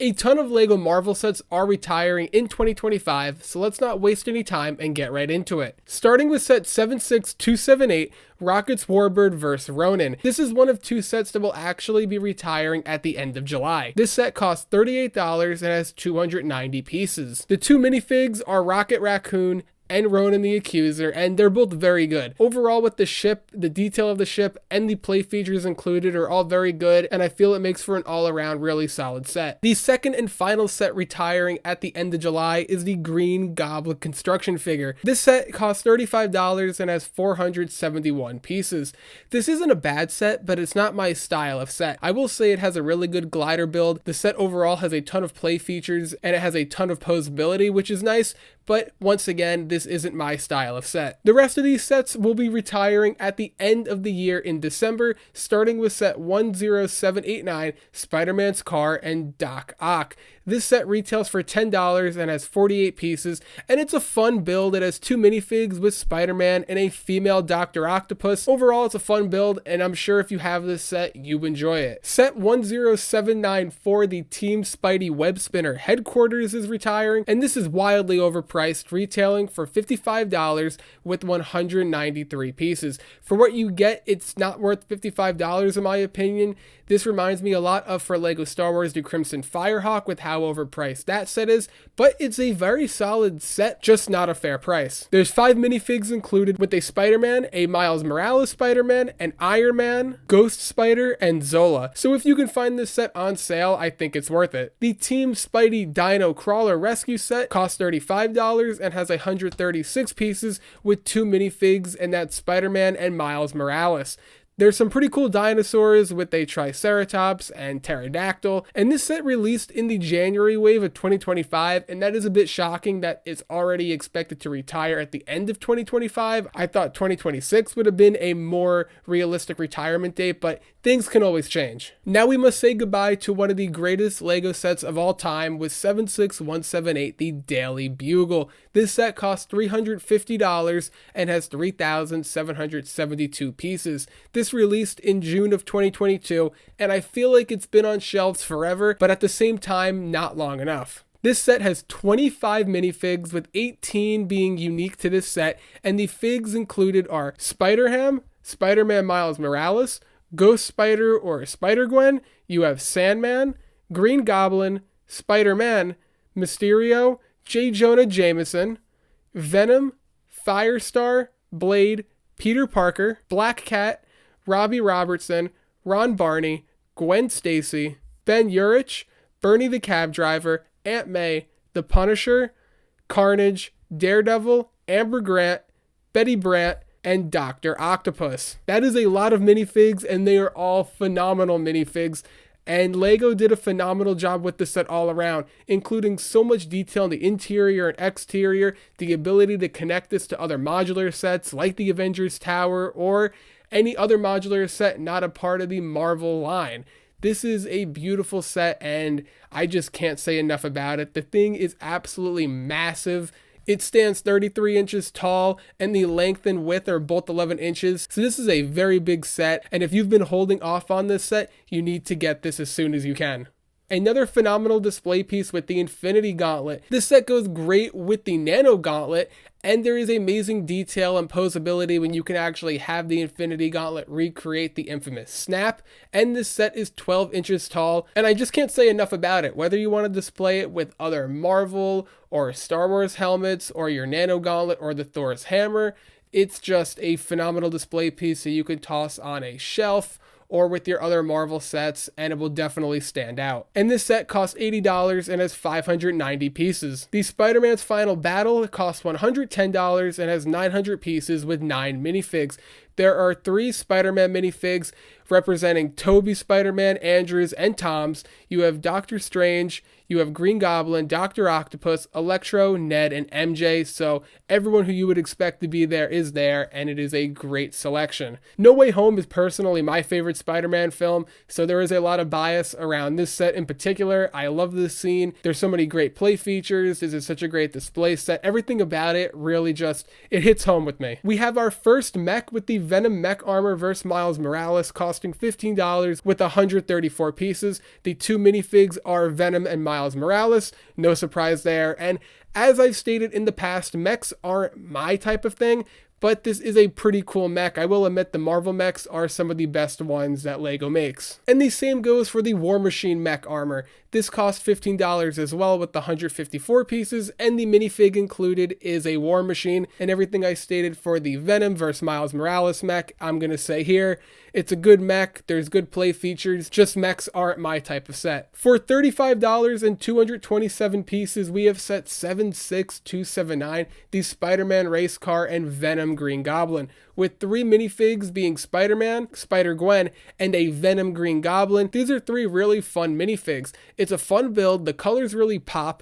A ton of LEGO Marvel sets are retiring in 2025, so let's not waste any time and get right into it. Starting with set 76278, Rocket's Warbird vs. Ronin. This is one of two sets that will actually be retiring at the end of July. This set costs $38 and has 290 pieces. The two minifigs are Rocket Raccoon and Ronan the Accuser, and they're both very good. Overall, with the ship, the detail of the ship, and the play features included are all very good, and I feel it makes for an all-around really solid set. The second and final set retiring at the end of July is the Green Goblin construction figure. This set costs $35 and has 471 pieces. This isn't a bad set, but it's not my style of set. I will say it has a really good glider build. The set overall has a ton of play features, and it has a ton of posability, which is nice, but once again, this isn't my style of set. The rest of these sets will be retiring at the end of the year in December, starting with set 10789, Spider-Man's car and Doc Ock. This set retails for $10 and has 48 pieces, and it's a fun build. It has two minifigs with Spider-Man and a female Dr. Octopus. Overall, it's a fun build, and I'm sure if you have this set, you enjoy it. Set 10794, the Team Spidey Web Spinner Headquarters, is retiring, and this is wildly overpriced, retailing for $55 with 193 pieces. For what you get, it's not worth $55 in my opinion. This reminds me a lot of for LEGO Star Wars The Crimson Firehawk with how overpriced that set is, but it's a very solid set, just not a fair price. There's 5 minifigs included with a Spider-Man, a Miles Morales Spider-Man, an Iron Man, Ghost Spider, and Zola. So if you can find this set on sale, I think it's worth it. The Team Spidey Dino Crawler Rescue set costs $35 and has 136 pieces with 2 minifigs, and that's Spider-Man and Miles Morales. There's some pretty cool dinosaurs with a Triceratops and Pterodactyl, and this set released in the January wave of 2025, and that is a bit shocking that it's already expected to retire at the end of 2025. I thought 2026 would have been a more realistic retirement date, but things can always change. Now we must say goodbye to one of the greatest LEGO sets of all time with 76178, the Daily Bugle. This set costs $350 and has 3,772 pieces. This released in June of 2022, and I feel like it's been on shelves forever, but at the same time, not long enough. This set has 25 minifigs, with 18 being unique to this set, and the figs included are Spider-Ham, Spider-Man Miles Morales, Ghost Spider or Spider-Gwen, you have Sandman, Green Goblin, Spider-Man, Mysterio, J. Jonah Jameson, Venom, Firestar, Blade, Peter Parker, Black Cat, Robbie Robertson, Ron Barney, Gwen Stacy, Ben Urich, Bernie the Cab Driver, Aunt May, The Punisher, Carnage, Daredevil, Amber Grant, Betty Brant, and Dr. Octopus. That is a lot of minifigs, and they are all phenomenal minifigs. And LEGO did a phenomenal job with this set all around, including so much detail in the interior and exterior, the ability to connect this to other modular sets like the Avengers Tower or any other modular set not a part of the Marvel line. This is a beautiful set, and I just can't say enough about it. The thing is absolutely massive. It stands 33 inches tall, and the length and width are both 11 inches. So this is a very big set, and if you've been holding off on this set, you need to get this as soon as you can. Another phenomenal display piece with the Infinity Gauntlet. This set goes great with the Nano Gauntlet, and there is amazing detail and posability when you can actually have the Infinity Gauntlet recreate the infamous snap, and this set is 12 inches tall, and I just can't say enough about it. Whether you want to display it with other Marvel or Star Wars helmets, or your Nano Gauntlet, or the Thor's hammer, it's just a phenomenal display piece that you can toss on a shelf or with your other Marvel sets, and it will definitely stand out. And this set costs $80 and has 590 pieces. The Spider-Man's Final Battle costs $110 and has 900 pieces with 9 minifigs. There are 3 Spider-Man minifigs representing Tobey Spider-Man, Andrews, and Tom's. You have Doctor Strange, you have Green Goblin, Dr. Octopus, Electro, Ned, and MJ, so everyone who you would expect to be there is there, and it is a great selection. No Way Home is personally my favorite Spider-Man film, so there is a lot of bias around this set in particular. I love this scene. There's so many great play features. This is such a great display set. Everything about it really just, it hits home with me. We have our first mech with the Venom mech armor vs. Miles Morales, costing $15 with 134 pieces. The two minifigs are Venom and Miles Morales, no surprise there. And as I've stated in the past, mechs aren't my type of thing, but this is a pretty cool mech. I will admit the Marvel mechs are some of the best ones that LEGO makes. And the same goes for the War Machine mech armor. This costs $15 as well with the 154 pieces, and the minifig included is a War Machine. And everything I stated for the Venom vs. Miles Morales mech, I'm going to say here. It's a good mech, there's good play features, just mechs aren't my type of set. For $35 and 227 pieces, we have set 76279, the Spider-Man race car and Venom Green Goblin, with three minifigs being Spider-Man, Spider-Gwen, and a Venom Green Goblin. These are three really fun minifigs. It's a fun build, the colors really pop.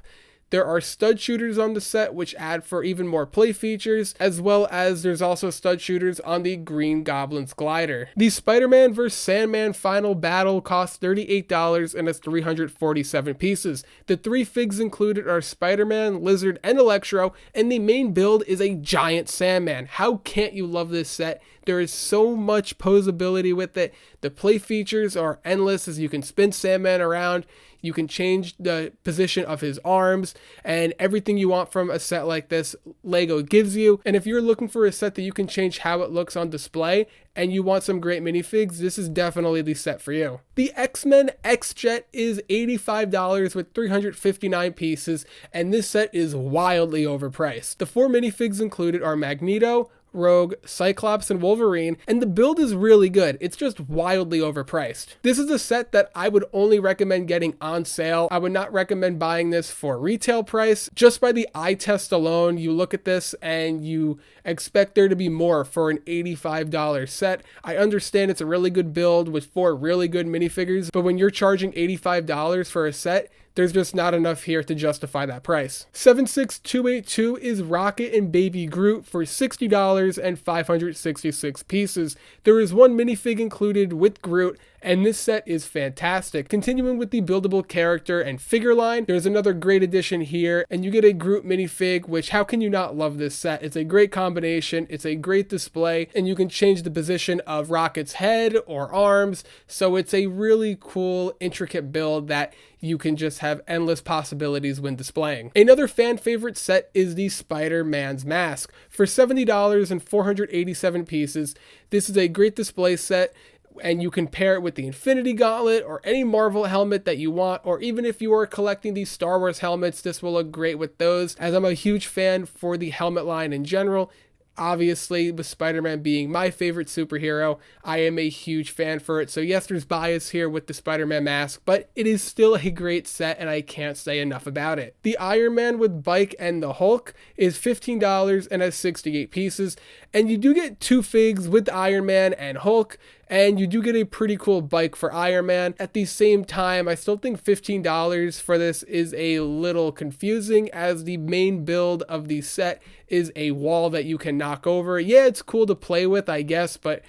There are stud shooters on the set which add for even more play features, as well as there's also stud shooters on the Green Goblin's glider. The Spider-Man vs. Sandman final battle costs $38 and has 347 pieces. The three figs included are Spider-Man, Lizard, and Electro, and the main build is a giant Sandman. How can't you love this set? There is so much posability with it. The play features are endless as you can spin Sandman around. You can change the position of his arms and everything you want from a set like this, LEGO gives you. And if you're looking for a set that you can change how it looks on display and you want some great minifigs, this is definitely the set for you. The X-Men X-Jet is $85 with 359 pieces, and this set is wildly overpriced. The four minifigs included are Magneto, Rogue, Cyclops, and Wolverine, and the build is really good. It's just wildly overpriced. This is a set that I would only recommend getting on sale. I would not recommend buying this for retail price. Just by the eye test alone, you look at this and you expect there to be more for an $85 set. I understand it's a really good build with four really good minifigures, but when you're charging $85 for a set, there's just not enough here to justify that price. 76282 is Rocket and Baby Groot for $60 and 566 pieces. There is one minifig included with Groot, and this set is fantastic. Continuing with the buildable character and figure line, there's another great addition here, and you get a Groot minifig, which how can you not love this set? It's a great combination, it's a great display, and you can change the position of Rocket's head or arms, so it's a really cool, intricate build that you can just have endless possibilities when displaying. Another fan favorite set is the Spider-Man's mask. For $70 and 487 pieces, this is a great display set, and you can pair it with the Infinity Gauntlet or any Marvel helmet that you want, or even if you are collecting these Star Wars helmets, this will look great with those, as I'm a huge fan for the helmet line in general. Obviously, with Spider-Man being my favorite superhero, I am a huge fan for it. So yes, there's bias here with the Spider-Man mask, but it is still a great set and I can't say enough about it. The Iron Man with bike and the Hulk is $15 and has 68 pieces. And you do get two figs with Iron Man and Hulk, and you do get a pretty cool bike for Iron Man. At the same time, I still think $15 for this is a little confusing, as the main build of the set is a wall that you can knock over. Yeah, it's cool to play with, I guess, but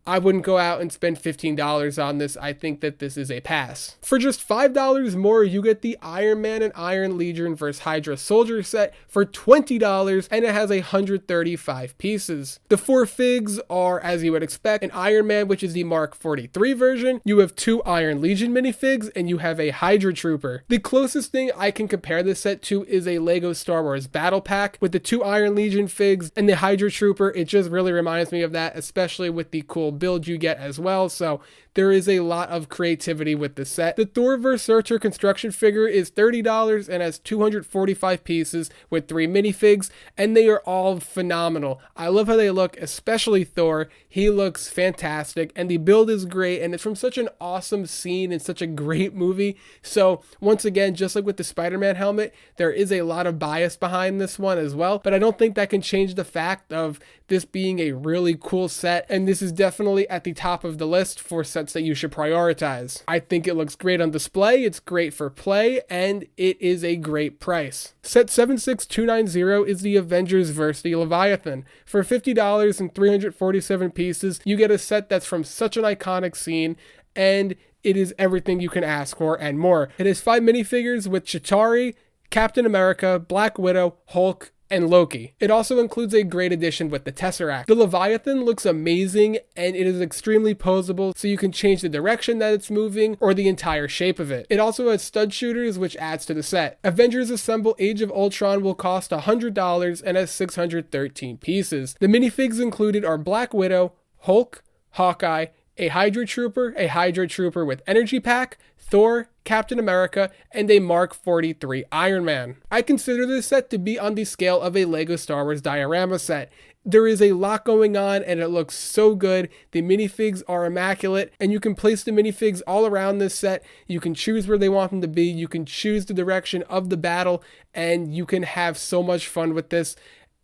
I wouldn't go out and spend $15 on this. I think that this is a pass. For just $5 more, you get the Iron Man and Iron Legion vs. Hydra Soldier set for $20, and it has 135 pieces. The four figs are, as you would expect, an Iron Man, which is the Mark 43 version. You have two Iron Legion minifigs, and you have a Hydra Trooper. The closest thing I can compare this set to is a LEGO Star Wars Battle Pack with the two Iron Legion figs and the Hydra Trooper. It just really reminds me of that, especially with the cool build you get as well. So there is a lot of creativity with the set. The Thor vs. Surtur construction figure is $30 and has 245 pieces with three minifigs, and they are all phenomenal. I love how they look, especially Thor. He looks fantastic, and the build is great, and it's from such an awesome scene and such a great movie. So once again, just like with the Spider-Man helmet, there is a lot of bias behind this one as well, but I don't think that can change the fact of this being a really cool set, and this is definitely at the top of the list for sets that you should prioritize. I think it looks great on display, it's great for play, and it is a great price. Set 76290 is the Avengers vs. the Leviathan. For $50 and 347 pieces, you get a set that's from such an iconic scene, and it is everything you can ask for and more. It has 5 minifigures with Chitauri, Captain America, Black Widow, Hulk, and Loki. It also includes a great addition with the Tesseract. The Leviathan looks amazing and it is extremely posable, so you can change the direction that it's moving or the entire shape of it. It also has stud shooters, which adds to the set. Avengers Assemble Age of Ultron will cost $100 and has 613 pieces. The minifigs included are Black Widow, Hulk, Hawkeye, a Hydra Trooper with energy pack, Thor, Captain America, and a Mark 43 Iron Man. I consider this set to be on the scale of a LEGO Star Wars diorama set. There is a lot going on and it looks so good. The minifigs are immaculate and you can place the minifigs all around this set. You can choose where they want them to be. You can choose the direction of the battle and you can have so much fun with this.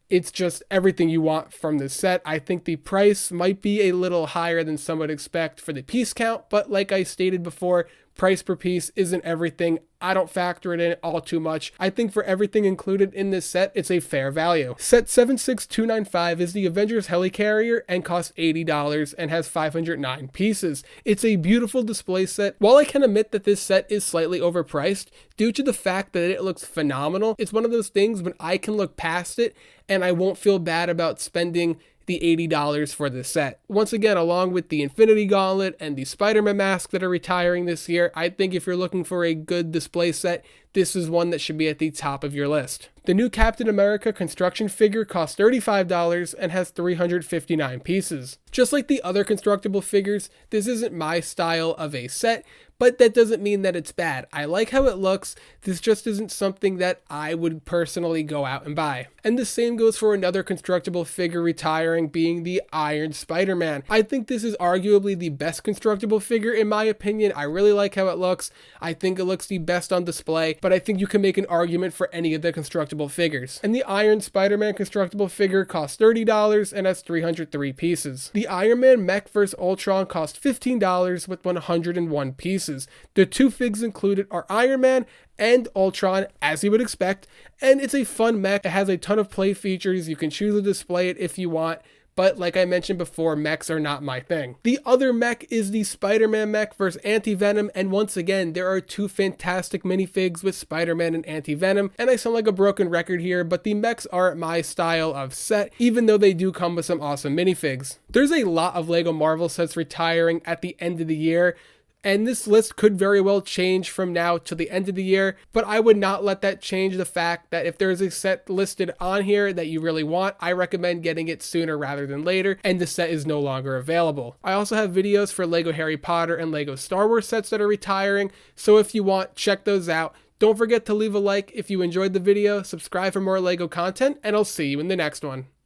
It's just everything you want from this set. I think the price might be a little higher than some would expect for the piece count, but like I stated before, price per piece isn't everything. I don't factor it in all too much. I think for everything included in this set, it's a fair value. Set 76295 is the Avengers Helicarrier and costs $80 and has 509 pieces. It's a beautiful display set. While I can admit that this set is slightly overpriced, due to the fact that it looks phenomenal, it's one of those things when I can look past it and I won't feel bad about spending the $80 for this set. Once again, along with the Infinity Gauntlet and the Spider-Man mask that are retiring this year, I think if you're looking for a good display set, this is one that should be at the top of your list. The new Captain America construction figure costs $35 and has 359 pieces. Just like the other constructible figures, this isn't my style of a set, but that doesn't mean that it's bad. I like how it looks. This just isn't something that I would personally go out and buy. And the same goes for another constructible figure retiring, being the Iron Spider-Man. I think this is arguably the best constructible figure in my opinion. I really like how it looks. I think it looks the best on display, but I think you can make an argument for any of the constructible figures. And the Iron Spider-Man constructible figure costs $30 and has 303 pieces. The Iron Man mech vs. Ultron costs $15 with 101 pieces. The two figs included are Iron Man and Ultron, as you would expect, and it's a fun mech. It has a ton of play features. You can choose to display it if you want, but like I mentioned before, mechs are not my thing. The other mech is the Spider-Man mech versus Anti-Venom, and once again, there are two fantastic minifigs with Spider-Man and Anti-Venom, and I sound like a broken record here, but the mechs aren't my style of set, even though they do come with some awesome minifigs. There's a lot of LEGO Marvel sets retiring at the end of the year, and this list could very well change from now to the end of the year, but I would not let that change the fact that if there's a set listed on here that you really want, I recommend getting it sooner rather than later, and the set is no longer available. I also have videos for LEGO Harry Potter and LEGO Star Wars sets that are retiring, so if you want, check those out. Don't forget to leave a like if you enjoyed the video, subscribe for more LEGO content, and I'll see you in the next one.